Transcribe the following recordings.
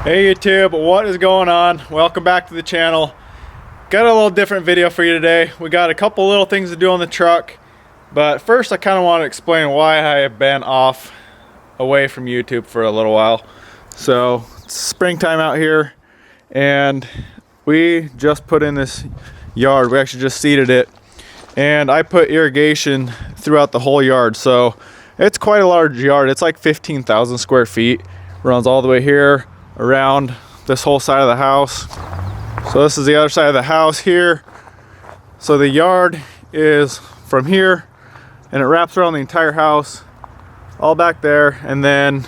Hey YouTube, what is going on? Welcome back to the channel. Got a little different video for you today. We got a couple little things to do on the truck, but first I kind of want to explain why I have been away from YouTube for a little while. So it's springtime out here and we just put in this yard. We actually just seeded it and I put irrigation throughout the whole yard. So it's quite a large yard. It's like 15,000 square feet. Runs all the way here around this whole side of the house. So this is the other side of the house here. So the yard is from here and it wraps around the entire house all back there, and then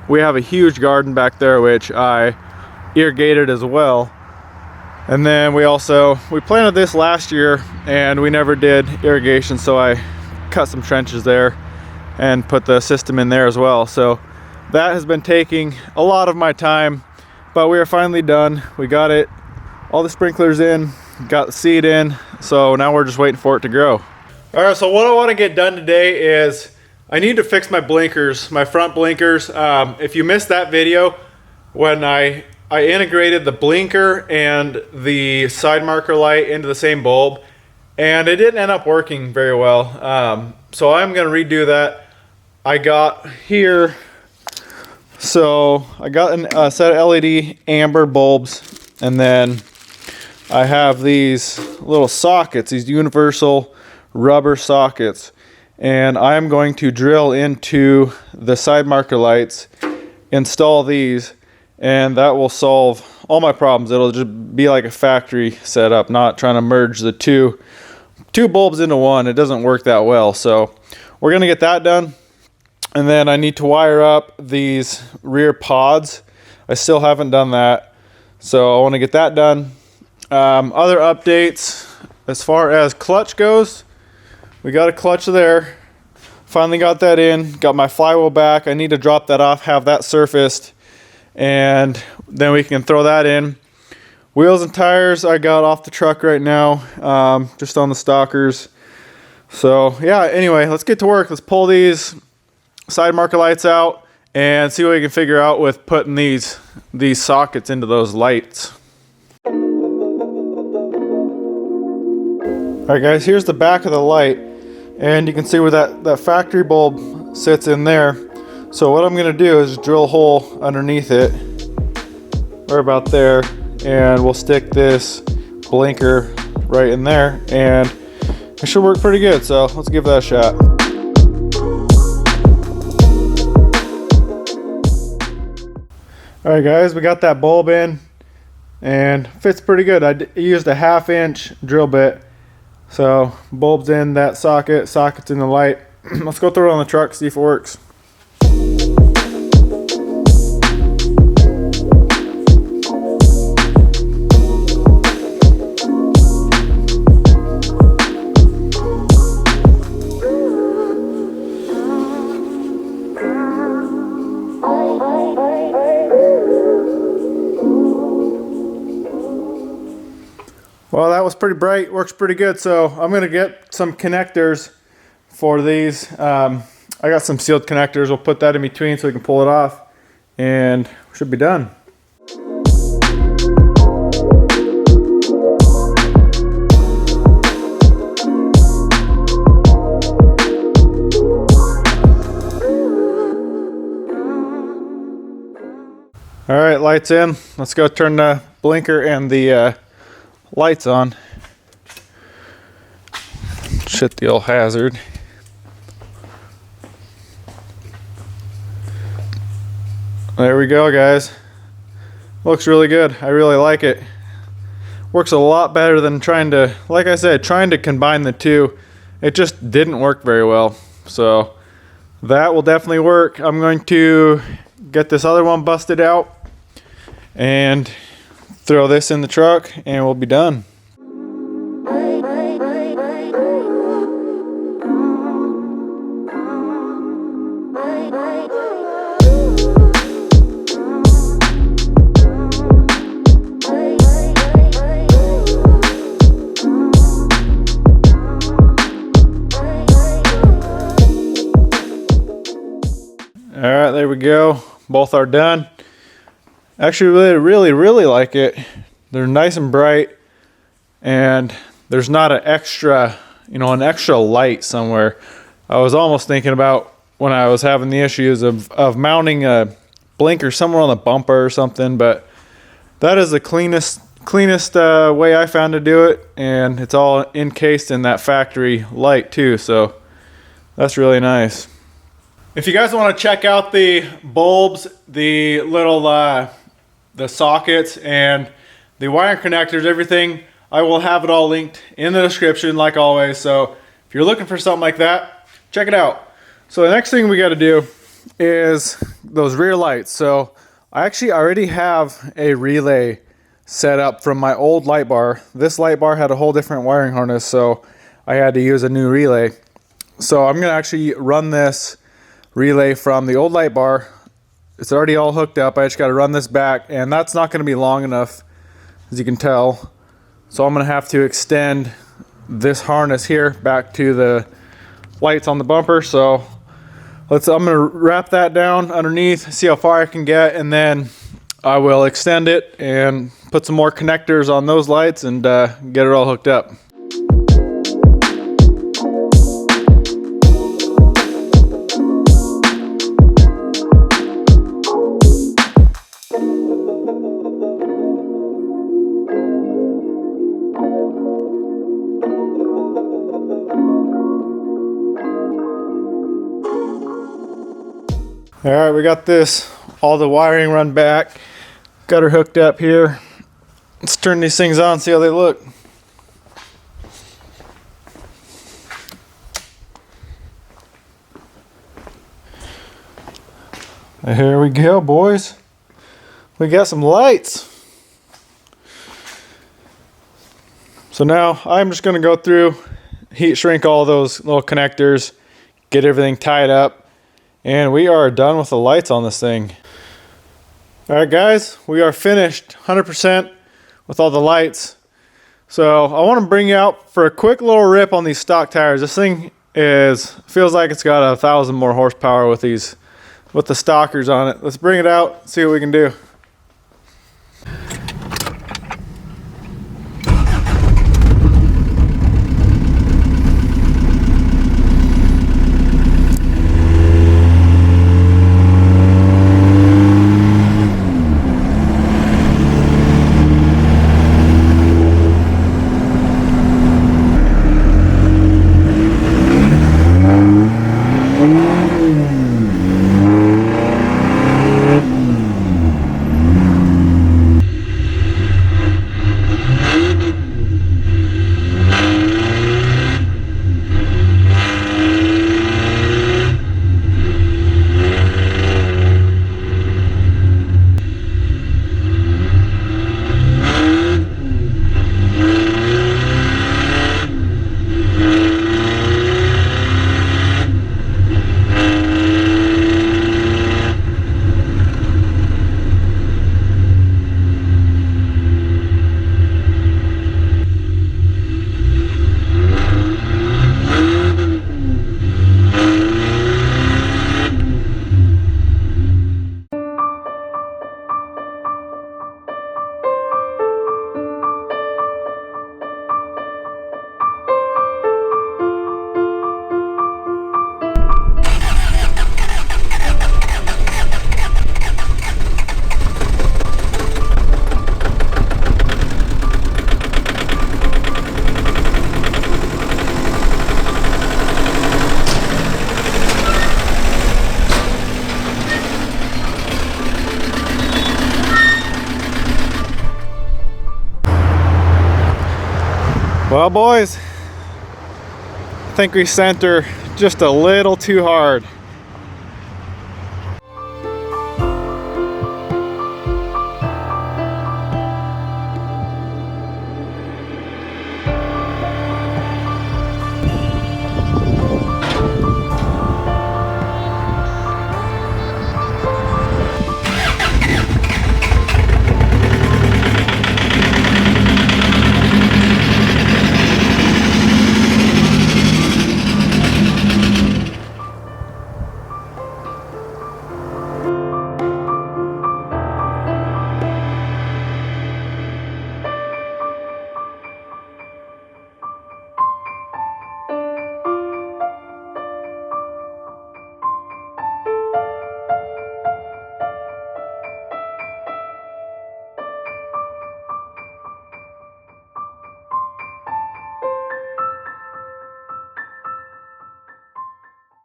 we have a huge garden back there which I irrigated as well. And then we planted this last year and we never did irrigation, so I cut some trenches there and put the system in there as well. So that has been taking a lot of my time, but we are finally done. We got it, all the sprinklers in, got the seed in, so now we're just waiting for it to grow. All right, so what I want to get done today is I need to fix my blinkers, my front blinkers. If you missed that video, when I integrated the blinker and the side marker light into the same bulb, and it didn't end up working very well. So I'm going to redo that. I got here, so I got a set of LED amber bulbs, and then I have these little sockets, these universal rubber sockets, and I'm going to drill into the side marker lights, install these, and that will solve all my problems. It'll just be like a factory setup, not trying to merge the two bulbs into one. It doesn't work that well, so we're gonna get that done. And then I need to wire up these rear pods. I still haven't done that, so I want to get that done. Other updates as far as clutch goes, we got a clutch there. Finally got that in, got my flywheel back. I need to drop that off, have that surfaced, and then we can throw that in. Wheels and tires I got off the truck right now, just on the stalkers. So yeah, anyway, let's get to work. Let's pull these side marker lights out and see what we can figure out with putting these sockets into those lights. Alright guys, here's the back of the light, and you can see where that factory bulb sits in there. So what I'm going to do is drill a hole underneath it, right about there, and we'll stick this blinker right in there, and it should work pretty good. So let's give that a shot. Alright guys, we got that bulb in and fits pretty good. I used a 1/2 inch drill bit. So bulb's in that socket, socket's in the light. Let's go throw it on the truck, see if it works. Well, that was pretty bright, works pretty good. So I'm gonna get some connectors for these. I got some sealed connectors. We'll put that in between so we can pull it off, and we should be done. All right, lights in. Let's go turn the blinker and the lights on. Shit, the old hazard. There we go, guys. Looks really good. I really like it. Works a lot better than trying to, like I said, trying to combine the two. It just didn't work very well. So that will definitely work. I'm going to get this other one busted out and throw this in the truck and we'll be done. All right, there we go. Both are done. Actually, really like it. They're nice and bright, and there's not an extra, an extra light somewhere. I was almost thinking about when I was having the issues of mounting a blinker somewhere on the bumper or something, but that is the cleanest way I found to do it, and it's all encased in that factory light too, so that's really nice. If you guys want to check out the bulbs, the little the sockets and the wire connectors, everything, I will have it all linked in the description like always. So if you're looking for something like that, check it out. So the next thing we got to do is those rear lights. So I actually already have a relay set up from my old light bar. This light bar had a whole different wiring harness, so I had to use a new relay. So I'm gonna actually run this relay from the old light bar. It's already all hooked up. I just got to run this back, and that's not going to be long enough, as you can tell. So I'm going to have to extend this harness here back to the lights on the bumper. So I'm going to wrap that down underneath, see how far I can get, and then I will extend it and put some more connectors on those lights and get it all hooked up. All right, we got all the wiring run back. Got her hooked up here. Let's turn these things on, see how they look. Here we go, boys. We got some lights. So now I'm just gonna go through, heat shrink all those little connectors, get everything tied up, and we are done with the lights on this thing. All right, guys, we are finished 100% with all the lights. So I want to bring you out for a quick little rip on these stock tires. This thing feels like it's got 1,000 more horsepower with the stockers on it. Let's bring it out, see what we can do. Well, boys, I think we sent her just a little too hard.